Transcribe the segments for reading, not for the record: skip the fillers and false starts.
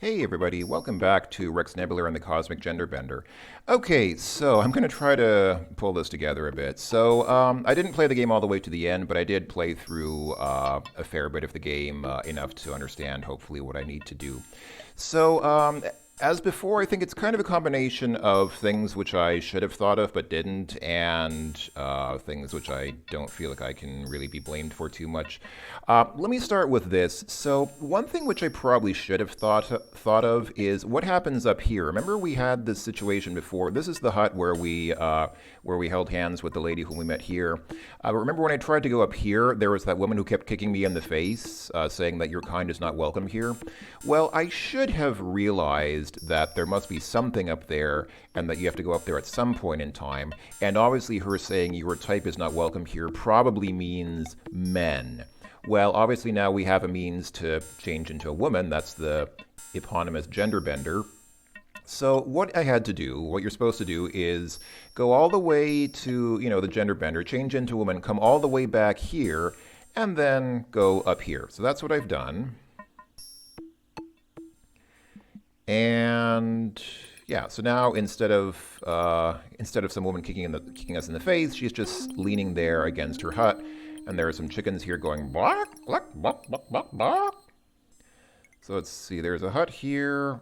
Hey everybody, welcome back to Rex Nebular and the Cosmic Gender Bender. Okay, so I'm going to try to pull this together a bit. I didn't play the game all the way to the end, but I did play through a fair bit of the game, enough to understand hopefully what I need to do. So, as before, I think it's kind of a combination of things which I should have thought of but didn't, and things which I don't feel like I can really be blamed for too much. Let me start with this. So, one thing which I probably should have thought of is what happens up here. Remember, we had this situation before. This is the hut where we held hands with the lady whom we met here. Remember when I tried to go up here, there was that woman who kept kicking me in the face, saying that your kind is not welcome here. Well, I should have realized that there must be something up there and that you have to go up there at some point in time. And obviously, her saying your type is not welcome here probably means men. Well, obviously, now we have a means to change into a woman. That's the eponymous gender bender. So what I had to do, what you're supposed to do, is go all the way to, the gender bender, change into a woman, come all the way back here, and then go up here. So that's what I've done. And yeah, so now instead of some woman kicking us in the face, she's just leaning there against her hut, and there are some chickens here going bark, bark, bark, bark, bark, bark. So let's see. There's a hut here,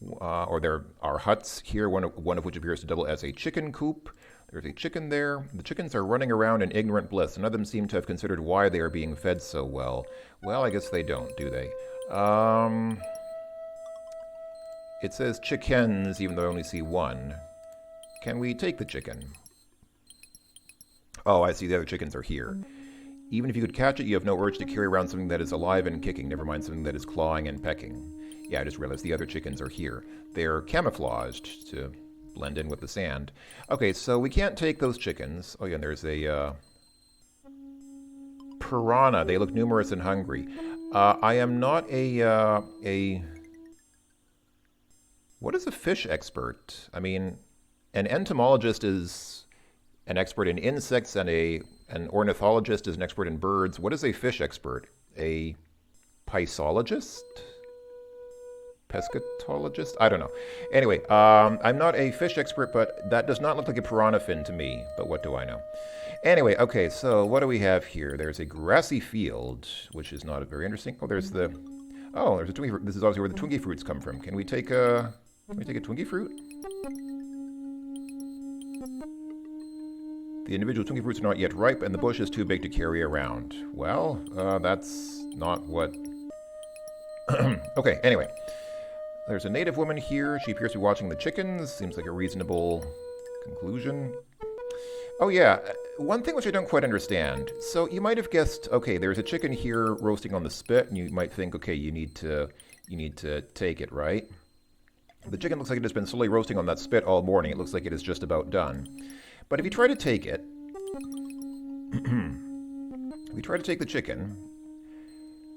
or there are huts here. One of which appears to double as a chicken coop. There's a chicken there. The chickens are running around in ignorant bliss. None of them seem to have considered why they are being fed so well. Well, I guess they don't, do they? It says chickens, even though I only see one. Can we take the chicken? Oh, I see the other chickens are here. Even if you could catch it, you have no urge to carry around something that is alive and kicking, never mind something that is clawing and pecking. Yeah, I just realized the other chickens are here. They're camouflaged to blend in with the sand. Okay, so we can't take those chickens. Oh yeah, and there's a piranha. They look numerous and hungry. I am not a... What is a fish expert? I mean, an entomologist is an expert in insects, and an ornithologist is an expert in birds. What is a fish expert? A piscologist? Pescatologist? I don't know. Anyway, I'm not a fish expert, but that does not look like a piranha fin to me. But what do I know? Anyway, okay, so what do we have here? There's a grassy field, which is not very interesting. Oh, there's a Twinkie fruit. This is obviously where the Twinkie fruits come from. Can we take a Twinkie fruit? The individual Twinkie fruits are not yet ripe, and the bush is too big to carry around. Well, that's not what... Okay, anyway. There's a native woman here. She appears to be watching the chickens. Seems like a reasonable conclusion. Oh yeah, one thing which I don't quite understand. So you might have guessed, okay, there's a chicken here roasting on the spit, and you might think, okay, you need to take it, right? The chicken looks like it has been slowly roasting on that spit all morning. It looks like it is just about done. But if you try to take it, if you try to take the chicken,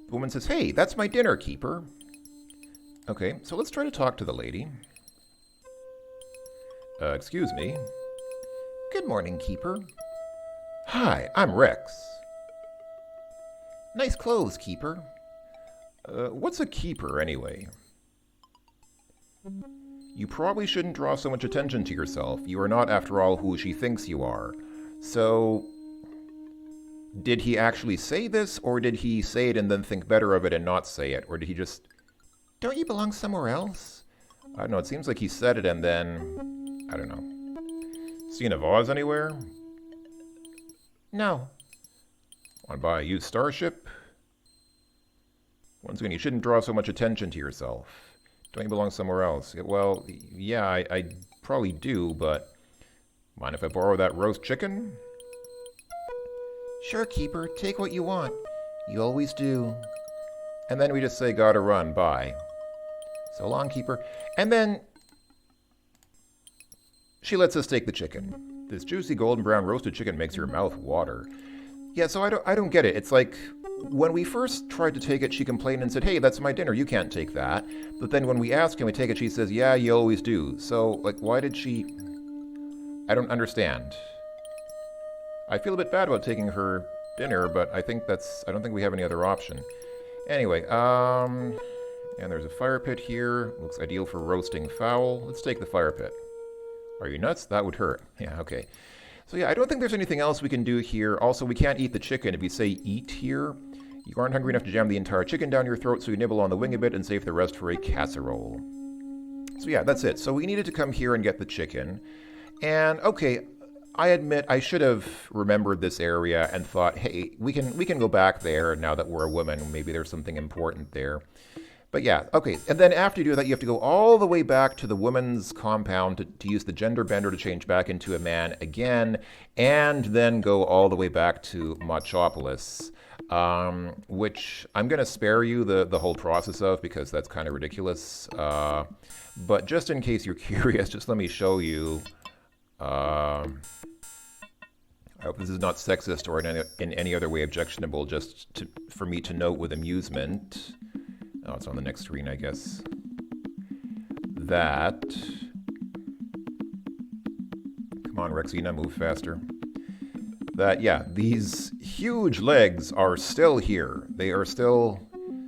the woman says, "Hey, that's my dinner, keeper." Okay, so let's try to talk to the lady. Excuse me. Good morning, keeper. Hi, I'm Rex. Nice clothes, keeper. What's a keeper, anyway? You probably shouldn't draw so much attention to yourself. You are not, after all, who she thinks you are. So, did he actually say this, or did he say it and then think better of it and not say it? Or did he just... Don't you belong somewhere else? I don't know, it seems like he said it and then... I don't know. Seen a vase anywhere? No. Want to buy a used starship? Once again, you shouldn't draw so much attention to yourself. Don't you belong somewhere else? Well, yeah, I probably do, but... Mind if I borrow that roast chicken? Sure, keeper. Take what you want. You always do. And then we just say, gotta run, bye. So long, keeper. And then... she lets us take the chicken. This juicy golden brown roasted chicken makes your mouth water. Yeah, so I don't get it. It's like... when we first tried to take it, she complained and said, "Hey, that's my dinner, you can't take that." But then when we ask, can we take it, she says, "Yeah, you always do." So, like, why did she... I don't understand. I feel a bit bad about taking her dinner, but I don't think we have any other option. Anyway, And there's a fire pit here. Looks ideal for roasting fowl. Let's take the fire pit. Are you nuts? That would hurt. Yeah, okay. So yeah, I don't think there's anything else we can do here. Also, we can't eat the chicken. If you say eat here, you aren't hungry enough to jam the entire chicken down your throat, so you nibble on the wing a bit and save the rest for a casserole. So yeah, that's it. So we needed to come here and get the chicken. And okay, I admit I should have remembered this area and thought, hey, we can go back there now that we're a woman. Maybe there's something important there. But yeah, okay. And then after you do that, you have to go all the way back to the woman's compound to use the gender bender to change back into a man again, and then go all the way back to Machopolis, which I'm going to spare you the whole process of because that's kind of ridiculous. But just in case you're curious, just let me show you. I hope this is not sexist or in any other way objectionable, just for me to note with amusement. Oh, it's on the next screen, I guess. That... Come on, Rexina, move faster. That, yeah, these huge legs are still here. They are still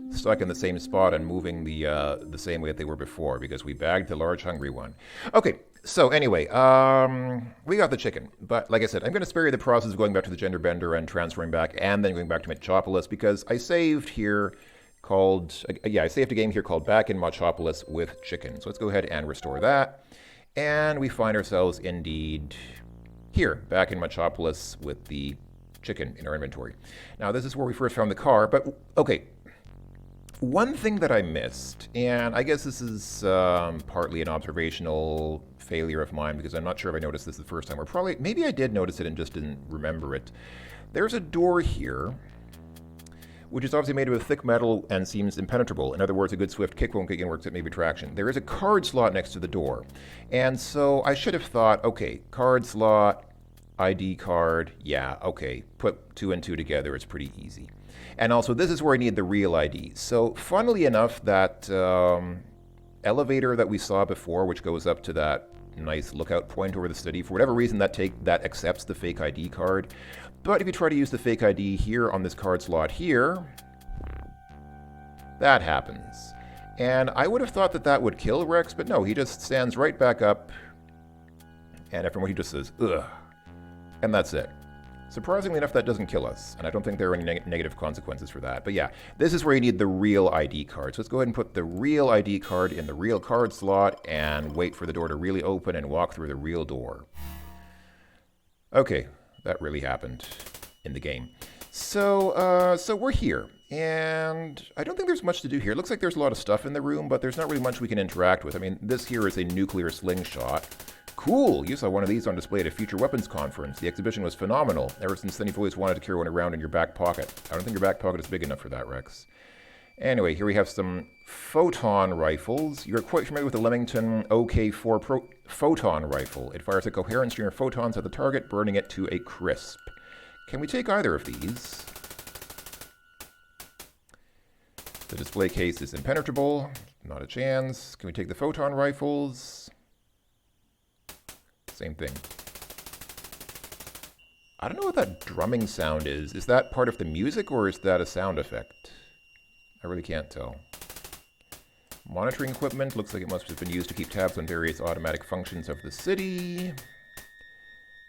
stuck in the same spot and moving the same way that they were before because we bagged the large hungry one. Okay, so anyway, we got the chicken. But like I said, I'm going to spare you the process of going back to the gender bender and transferring back and then going back to Metropolis because I saved here... I saved a game here called Back in Machopolis with Chicken. So let's go ahead and restore that. And we find ourselves indeed here, back in Machopolis with the chicken in our inventory. Now, this is where we first found the car, but okay. One thing that I missed, and I guess this is partly an observational failure of mine because I'm not sure if I noticed this the first time, or maybe I did notice it and just didn't remember it. There's a door here, which is obviously made of thick metal and seems impenetrable. In other words, a good swift kick won't get you and works at maybe traction. There is a card slot next to the door. And so I should have thought, okay, card slot, ID card, yeah, okay, put 2 and 2 together, it's pretty easy. And also, this is where I need the real ID. So funnily enough, that elevator that we saw before, which goes up to that nice lookout point over the city, for whatever reason that accepts the fake ID card. But if you try to use the fake ID here on this card slot here, that happens. And I would have thought that would kill Rex, but no, he just stands right back up, and everyone he just says, ugh, and that's it. Surprisingly enough, that doesn't kill us, and I don't think there are any negative consequences for that. But yeah, this is where you need the real ID card. So let's go ahead and put the real ID card in the real card slot and wait for the door to really open and walk through the real door. Okay. That really happened in the game. So we're here, and I don't think there's much to do here. It looks like there's a lot of stuff in the room, but there's not really much we can interact with. I mean, this here is a nuclear slingshot. Cool! You saw one of these on display at a Future Weapons conference. The exhibition was phenomenal. Ever since then, you've always wanted to carry one around in your back pocket. I don't think your back pocket is big enough for that, Rex. Anyway, here we have some photon rifles. You're quite familiar with the Leamington OK4 photon rifle. It fires a coherent stream of photons at the target, burning it to a crisp. Can we take either of these? The display case is impenetrable. Not a chance. Can we take the photon rifles? Same thing. I don't know what that drumming sound is. Is that part of the music or is that a sound effect? I really can't tell. Monitoring equipment looks like it must have been used to keep tabs on various automatic functions of the city.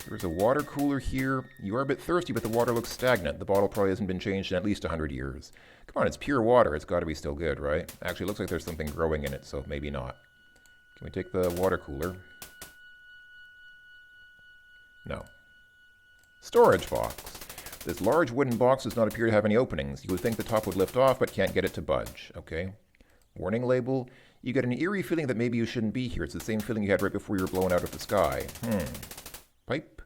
There's a water cooler here. You are a bit thirsty, but the water looks stagnant. The bottle probably hasn't been changed in at least 100 years. Come on, it's pure water. It's got to be still good, right? Actually, it looks like there's something growing in it, so maybe not. Can we take the water cooler? No. Storage box. This large wooden box does not appear to have any openings. You would think the top would lift off, but can't get it to budge. Okay. Warning label. You get an eerie feeling that maybe you shouldn't be here. It's the same feeling you had right before you were blown out of the sky. Pipe.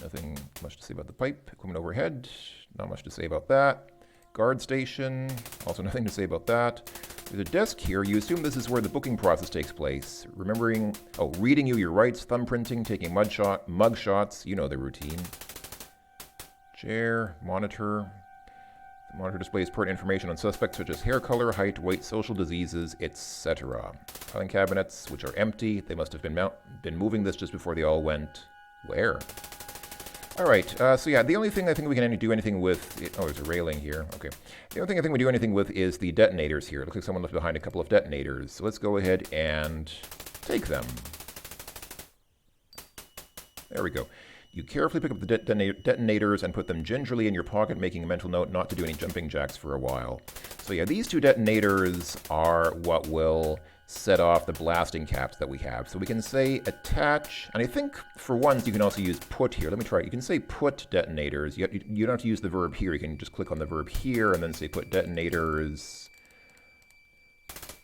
Nothing much to say about the pipe. Equipment overhead. Not much to say about that. Guard station. Also nothing to say about that. There's a desk here. You assume this is where the booking process takes place. Reading you your rights, thumbprinting, taking mug shots. You know the routine. Chair, monitor. The monitor displays pertinent information on suspects such as hair color, height, weight, social diseases, etc. Filing cabinets, which are empty. They must have been moving this just before they all went where? All right, so yeah, the only thing I think we can do anything with... Oh, there's a railing here. Okay. The only thing I think we do anything with is the detonators here. It looks like someone left behind a couple of detonators. So let's go ahead and take them. There we go. You carefully pick up the detonators and put them gingerly in your pocket, making a mental note not to do any jumping jacks for a while. So yeah, these two detonators are what will set off the blasting caps that we have. So we can say attach, and I think for ones you can also use put here. Let me try it. You can say put detonators. You don't have to use the verb here. You can just click on the verb here and then say put detonators.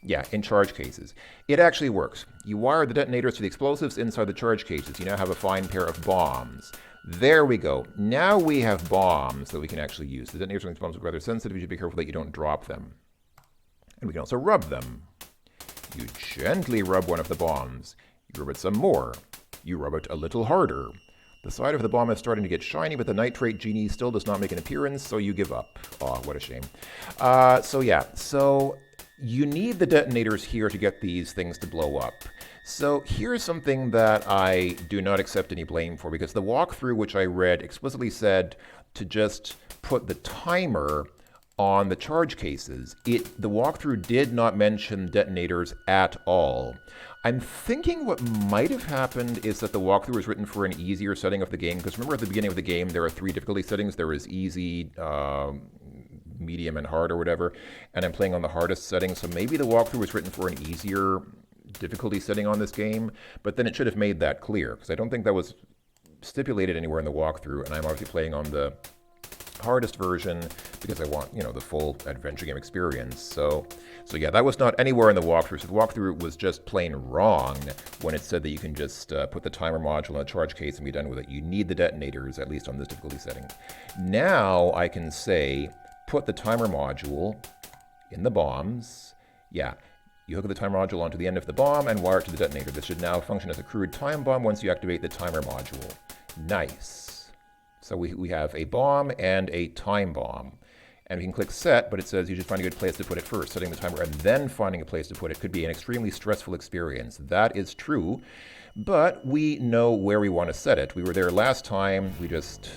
Yeah, in charge cases. It actually works. You wire the detonators to the explosives inside the charge cases. You now have a fine pair of bombs. There we go. Now we have bombs that we can actually use. The detonators and bombs are rather sensitive. You should be careful that you don't drop them. And we can also rub them. You gently rub one of the bombs. You rub it some more. You rub it a little harder. The side of the bomb is starting to get shiny, but the nitrate genie still does not make an appearance, so you give up. Oh, what a shame. So you need the detonators here to get these things to blow up. So here's something that I do not accept any blame for, because the walkthrough which I read explicitly said to just put the timer on the charge cases. The walkthrough did not mention detonators at all. I'm thinking what might have happened is that the walkthrough was written for an easier setting of the game, because remember at the beginning of the game there are 3 difficulty settings. There is easy, medium, and hard or whatever, and I'm playing on the hardest setting, so maybe the walkthrough was written for an easier difficulty setting on this game, but then it should have made that clear, because I don't think that was stipulated anywhere in the walkthrough, and I'm obviously playing on the hardest version because I want, the full adventure game experience. So yeah, that was not anywhere in the walkthrough. So the walkthrough was just plain wrong when it said that you can just put the timer module in a charge case and be done with it. You need the detonators, at least on this difficulty setting. Now I can say, put the timer module in the bombs. Yeah, you hook the timer module onto the end of the bomb and wire it to the detonator. This should now function as a crude time bomb once you activate the timer module. Nice. So we have a bomb and a time bomb. And we can click set, but it says you should find a good place to put it first. Setting the timer and then finding a place to put it could be an extremely stressful experience. That is true, but we know where we want to set it. We were there last time. We just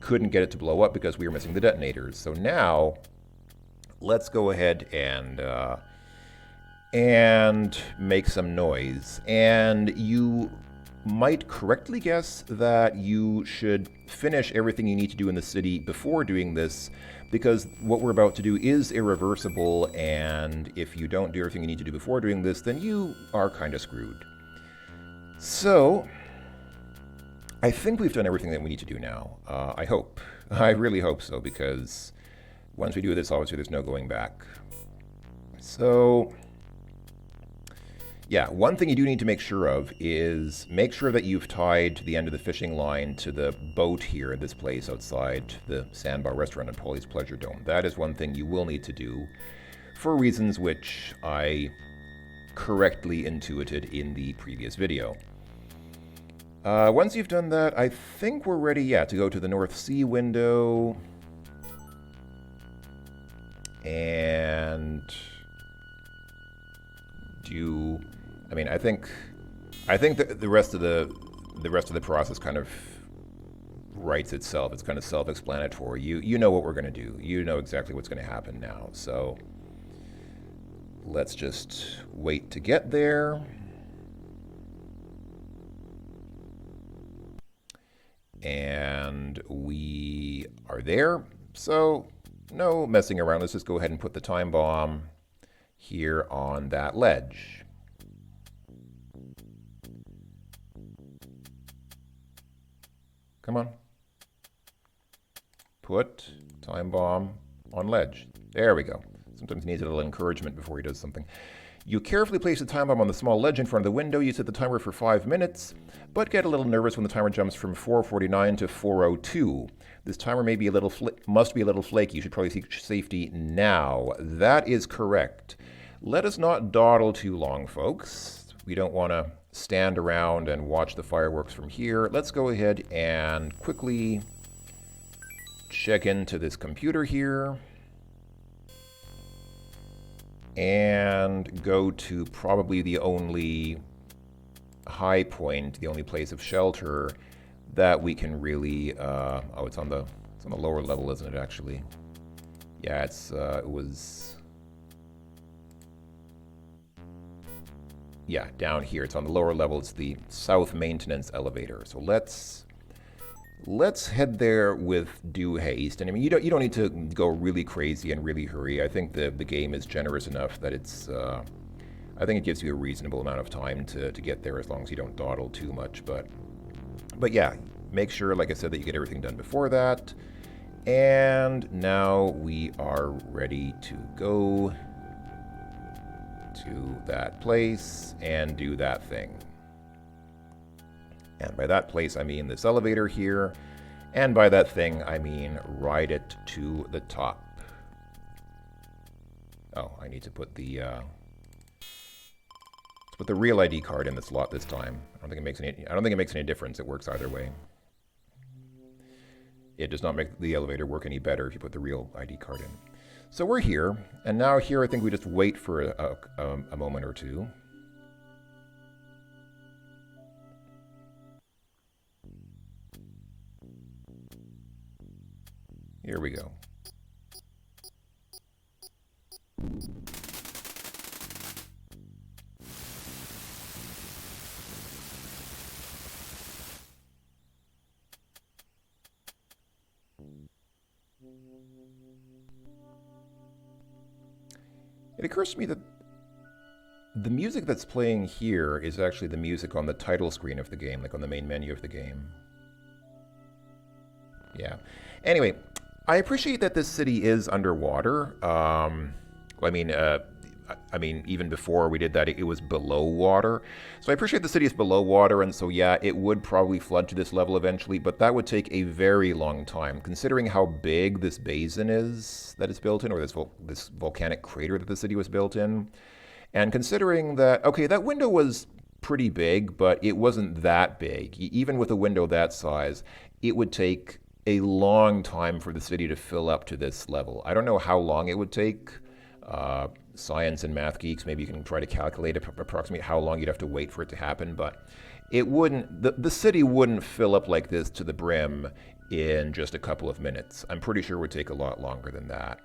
couldn't get it to blow up because we were missing the detonators. So now let's go ahead and make some noise. And you might correctly guess that you should finish everything you need to do in the city before doing this, because what we're about to do is irreversible, and if you don't do everything you need to do before doing this, then you are kind of screwed. So I think we've done everything that we need to do now. I hope. I really hope so, because once we do this, obviously there's no going back. So yeah, one thing you do need to make sure of is make sure that you've tied to the end of the fishing line to the boat here at this place outside the Sandbar Restaurant and Polly's Pleasure Dome. That is one thing you will need to do for reasons which I correctly intuited in the previous video. Once you've done that, I think we're ready, to go to the North Sea window. And I think that the rest of the process kind of writes itself. It's kind of self-explanatory. You know what we're going to do. You know exactly what's going to happen now. So let's just wait to get there. And we are there. So no messing around. Let's just go ahead and put the time bomb here on that ledge. Come on. Put time bomb on ledge. There we go. Sometimes he needs a little encouragement before he does something. You carefully place the time bomb on the small ledge in front of the window. You set the timer for 5 minutes, but get a little nervous when the timer jumps from 4:49 to 4:02. This timer may be must be a little flaky. You should probably seek safety now. That is correct. Let us not dawdle too long, folks. We don't want to stand around and watch the fireworks from here. Let's go ahead and quickly check into this computer here and go to probably the only high point, the only place of shelter that we can really, oh, it's on the lower level, isn't it, actually? Yeah, it was, yeah, down here. It's on the lower level. It's the south maintenance elevator. So let's head there with due haste. And I mean, you don't need to go really crazy and really hurry. I think the game is generous enough that it's, I think it gives you a reasonable amount of time to get there as long as you don't dawdle too much. But yeah, make sure, like I said, that you get everything done before that. And now we are ready to go to that place and do that thing. And by that place, I mean this elevator here. And by that thing, I mean ride it to the top. Oh, I need to put the let's put the real ID card in the slot this time. I don't think it makes any difference. It works either way. It does not make the elevator work any better if you put the real ID card in. So we're here, and now here I think we just wait for a moment or two. Here we go. It occurs to me that the music that's playing here is actually the music on the title screen of the game, like on the main menu of the game. Yeah. Anyway, I appreciate that this city is underwater. I mean, even before we did that, it was below water. So I appreciate the city is below water, and so yeah, it would probably flood to this level eventually, but that would take a very long time, considering how big this basin is that it's built in, or this volcanic crater that the city was built in. And considering that, okay, that window was pretty big, but it wasn't that big. Even with a window that size, it would take a long time for the city to fill up to this level. I don't know how long it would take. Science and math geeks, maybe you can try to calculate approximately how long you'd have to wait for it to happen, but it wouldn't, the city wouldn't fill up like this to the brim in just a couple of minutes. I'm pretty sure it would take a lot longer than that.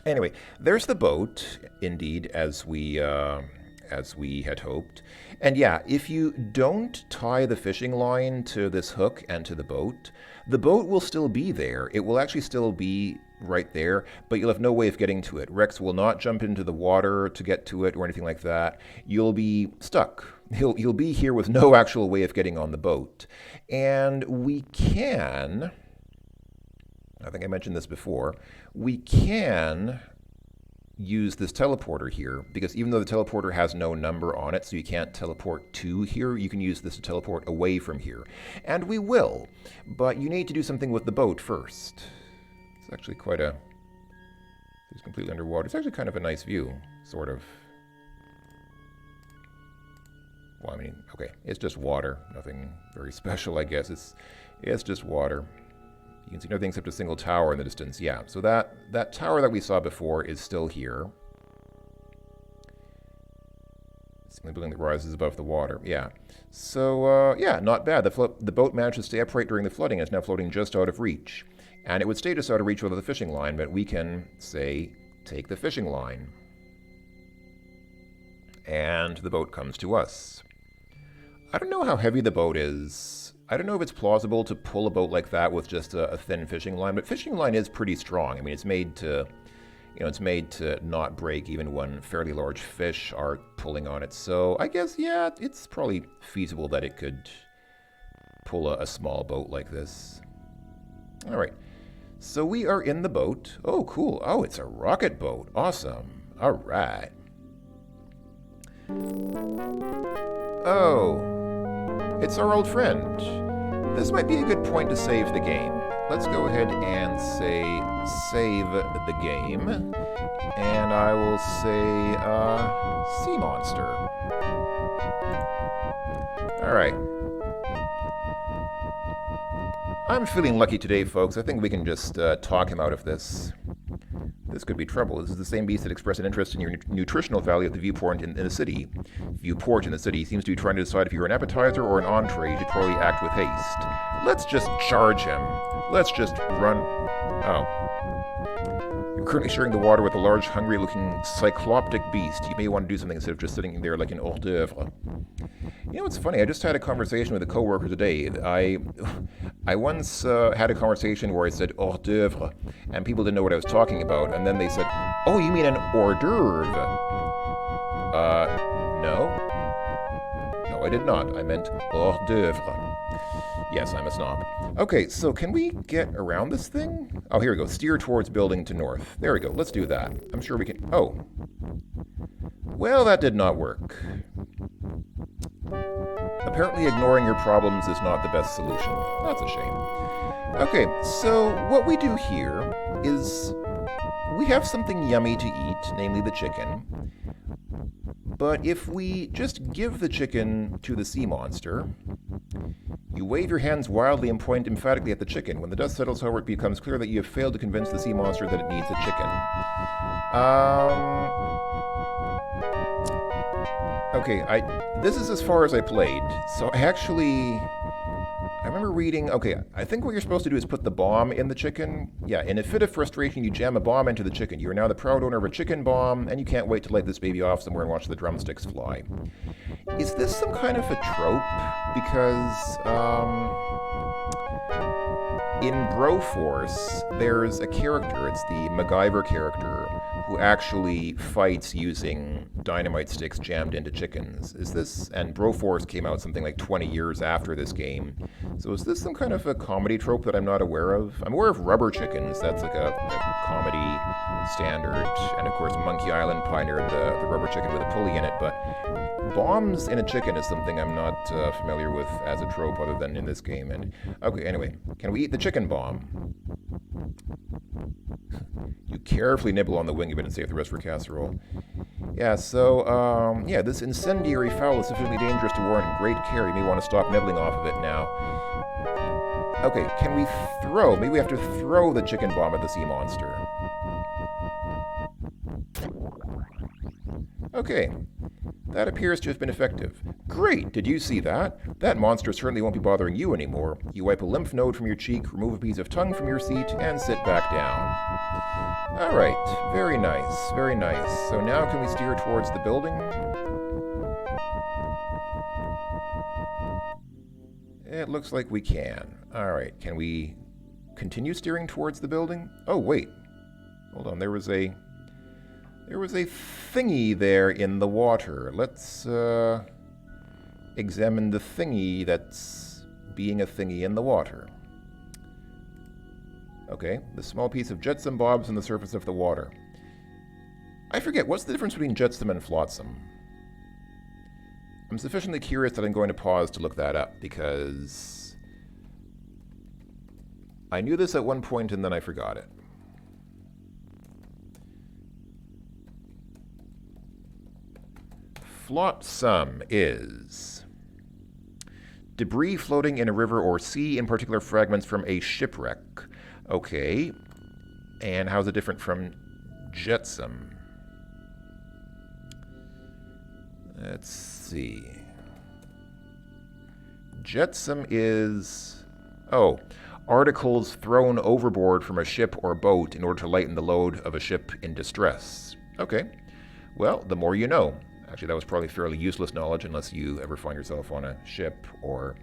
Anyway, there's the boat, indeed, as we had hoped. And yeah, if you don't tie the fishing line to this hook and to the boat will still be there. It will actually still be right there, but you'll have no way of getting to it. Rex will not jump into the water to get to it or anything like that. You'll be stuck. He'll be here with no actual way of getting on the boat. And we can, I think I mentioned this before, we can use this teleporter here, because even though the teleporter has no number on it, so you can't teleport to here, you can use this to teleport away from here. And we will, but you need to do something with the boat first. It's actually quite a, it's completely underwater. It's actually kind of a nice view, sort of. Well, I mean, okay, it's just water. Nothing very special, I guess. It's just water. You can see nothing except a single tower in the distance. Yeah, so that tower that we saw before is still here. It's the only building that rises above the water. Yeah. So, yeah, not bad. The boat managed to stay upright during the flooding and is now floating just out of reach. And it would stay just out of reach without the fishing line, but we can, say, take the fishing line. And the boat comes to us. I don't know how heavy the boat is. I don't know if it's plausible to pull a boat like that with just a thin fishing line, but fishing line is pretty strong. I mean, it's made to, it's made to not break even when fairly large fish are pulling on it. So I guess, yeah, it's probably feasible that it could pull a small boat like this. All right, so we are in the boat. Oh, cool. Oh, it's a rocket boat. Awesome. All right. Oh. It's our old friend. This might be a good point to save the game. Let's go ahead and say save the game, and I will say sea monster. Alright. I'm feeling lucky today, folks. I think we can just talk him out of this. This could be trouble. This is the same beast that expressed an interest in your nutritional value at the viewport in the city. Viewport in the city seems to be trying to decide if you're an appetizer or an entree to totally act with haste. Let's just charge him. Let's just run. Oh. You're currently sharing the water with a large, hungry-looking, cycloptic beast. You may want to do something instead of just sitting there like an hors d'oeuvre. You know, it's funny. I just had a conversation with a coworker today. I once had a conversation where I said hors d'oeuvre, and people didn't know what I was talking about, and then they said, "Oh, you mean an hors d'oeuvre?" No. No, I did not. I meant hors d'oeuvre. Yes, I'm a snob. Okay, so can we get around this thing? Oh, here we go. Steer towards building to north. There we go. Let's do that. I'm sure we can... Oh. Well, that did not work. Apparently ignoring your problems is not the best solution. That's a shame. Okay, so what we do here is we have something yummy to eat, namely the chicken. But if we just give the chicken to the sea monster, you wave your hands wildly and point emphatically at the chicken. When the dust settles, however, it becomes clear that you have failed to convince the sea monster that it needs a chicken. Okay, this is as far as I played. So I remember reading, okay, I think what you're supposed to do is put the bomb in the chicken. Yeah, in a fit of frustration, you jam a bomb into the chicken. You are now the proud owner of a chicken bomb, and you can't wait to light this baby off somewhere and watch the drumsticks fly. Is this some kind of a trope? Because, in Broforce, there's a character, it's the MacGyver character, who actually fights using dynamite sticks jammed into chickens. Is this, and Broforce came out something like 20 years after this game. So is this some kind of a comedy trope that I'm not aware of? I'm aware of Rubber Chickens, that's like a comedy standard. And of course Monkey Island pioneered the rubber chicken with a pulley in it, but bombs in a chicken is something I'm not familiar with as a trope other than in this game. And okay, anyway, can we eat the chicken bomb? You carefully nibble on the wing of it and save the rest for casserole. Yeah, so, yeah, this incendiary fowl is sufficiently dangerous to warrant great care. You may want to stop nibbling off of it now. Okay, can we throw? Maybe we have to throw the chicken bomb at the sea monster. Okay, that appears to have been effective. Great, did you see that? That monster certainly won't be bothering you anymore. You wipe a lymph node from your cheek, remove a piece of tongue from your seat, and sit back down. Alright, very nice, very nice. So now can we steer towards the building? It looks like we can. Alright, can we continue steering towards the building? Oh, wait. Hold on, there was a thingy there in the water. Let's examine the thingy that's being a thingy in the water. Okay, the small piece of jetsam bobs on the surface of the water. I forget, what's the difference between jetsam and flotsam? I'm sufficiently curious that I'm going to pause to look that up, because I knew this at one point and then I forgot it. Flotsam is debris floating in a river or sea, in particular fragments from a shipwreck. Okay, and how's it different from jetsam? Let's see. Jetsam is, articles thrown overboard from a ship or boat in order to lighten the load of a ship in distress. Okay, well, the more you know. Actually, that was probably fairly useless knowledge unless you ever find yourself on a ship or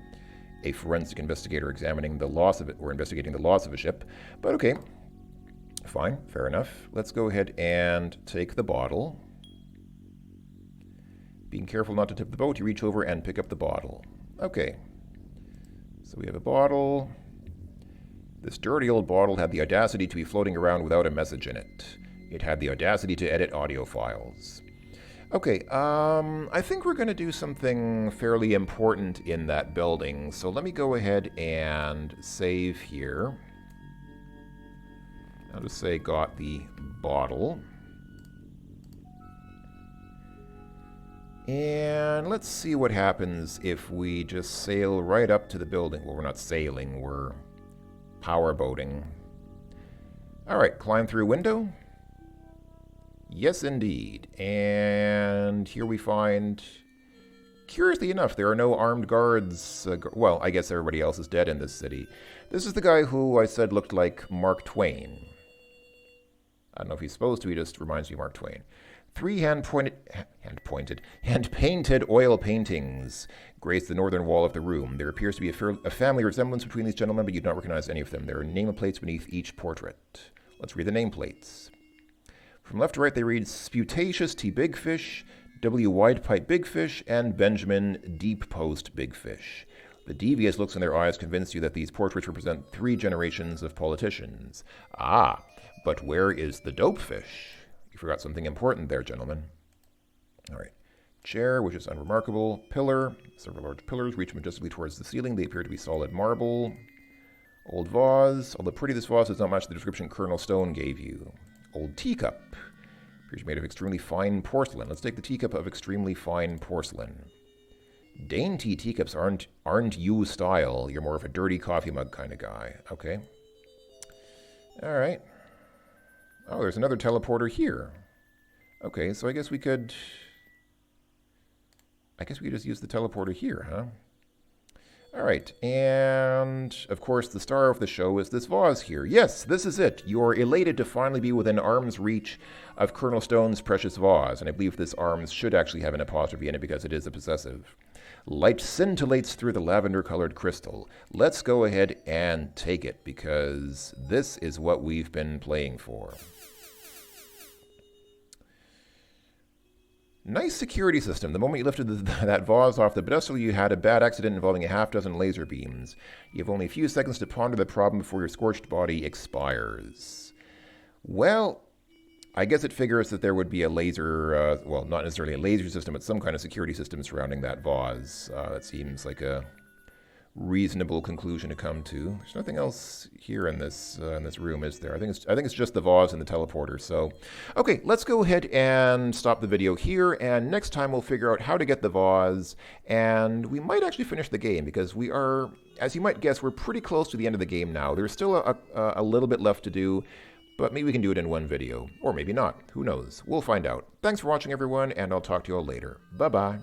a forensic investigator examining the loss of it or investigating the loss of a ship. But okay, fine, fair enough. Let's go ahead and take the bottle. Being careful not to tip the boat, you reach over and pick up the bottle. Okay, so we have a bottle. This dirty old bottle had the audacity to be floating around without a message in it. It had the audacity to edit audio files. Okay, I think we're going to do something fairly important in that building, so let me go ahead and save here. I'll just say got the bottle. And let's see what happens if we just sail right up to the building. Well, we're not sailing, we're power boating. Alright, climb through window. Yes, indeed. And here we find, curiously enough, there are no armed guards. Well, I guess everybody else is dead in this city. This is the guy who I said looked like Mark Twain. I don't know if he's supposed to, he just reminds me of Mark Twain. 3 hand-painted oil paintings grace the northern wall of the room. There appears to be a family resemblance between these gentlemen, but you don't recognize any of them. There are nameplates beneath each portrait. Let's read the nameplates. From left to right, they read Sputacious T. Bigfish, W. Widepipe Bigfish, and Benjamin Deep Post Bigfish. The devious looks in their eyes convince you that these portraits represent 3 generations of politicians. Ah, but where is the dopefish? You forgot something important there, gentlemen. All right. Chair, which is unremarkable. Pillar. Several large pillars reach majestically towards the ceiling. They appear to be solid marble. Old vase. Although pretty, this vase does not match the description Colonel Stone gave you. Old teacup. Appears to be made of extremely fine porcelain. Let's take the teacup of extremely fine porcelain. Dainty teacups aren't you style. You're more of a dirty coffee mug kind of guy. Okay. All right. Oh, there's another teleporter here. Okay, so I guess we could just use the teleporter here, huh? All right, and of course the star of the show is this vase here. Yes, this is it. You're elated to finally be within arm's reach of Colonel Stone's precious vase, and I believe this arms should actually have an apostrophe in it because it is a possessive. Light scintillates through the lavender-colored crystal. Let's go ahead and take it because this is what we've been playing for. Nice security system. The moment you lifted that vase off the pedestal, you had a bad accident involving a half-dozen laser beams. You have only a few seconds to ponder the problem before your scorched body expires. Well, I guess it figures that there would be a laser, well, not necessarily a laser system, but some kind of security system surrounding that vase. That seems like a reasonable conclusion to come to. There's nothing else here in this room, is there? I think it's just the vase and the teleporter. So, okay, let's go ahead and stop the video here. And next time we'll figure out how to get the vase, and we might actually finish the game because we are, as you might guess, we're pretty close to the end of the game now. There's still a little bit left to do, but maybe we can do it in one video, or maybe not. Who knows? We'll find out. Thanks for watching, everyone, and I'll talk to you all later. Bye-bye.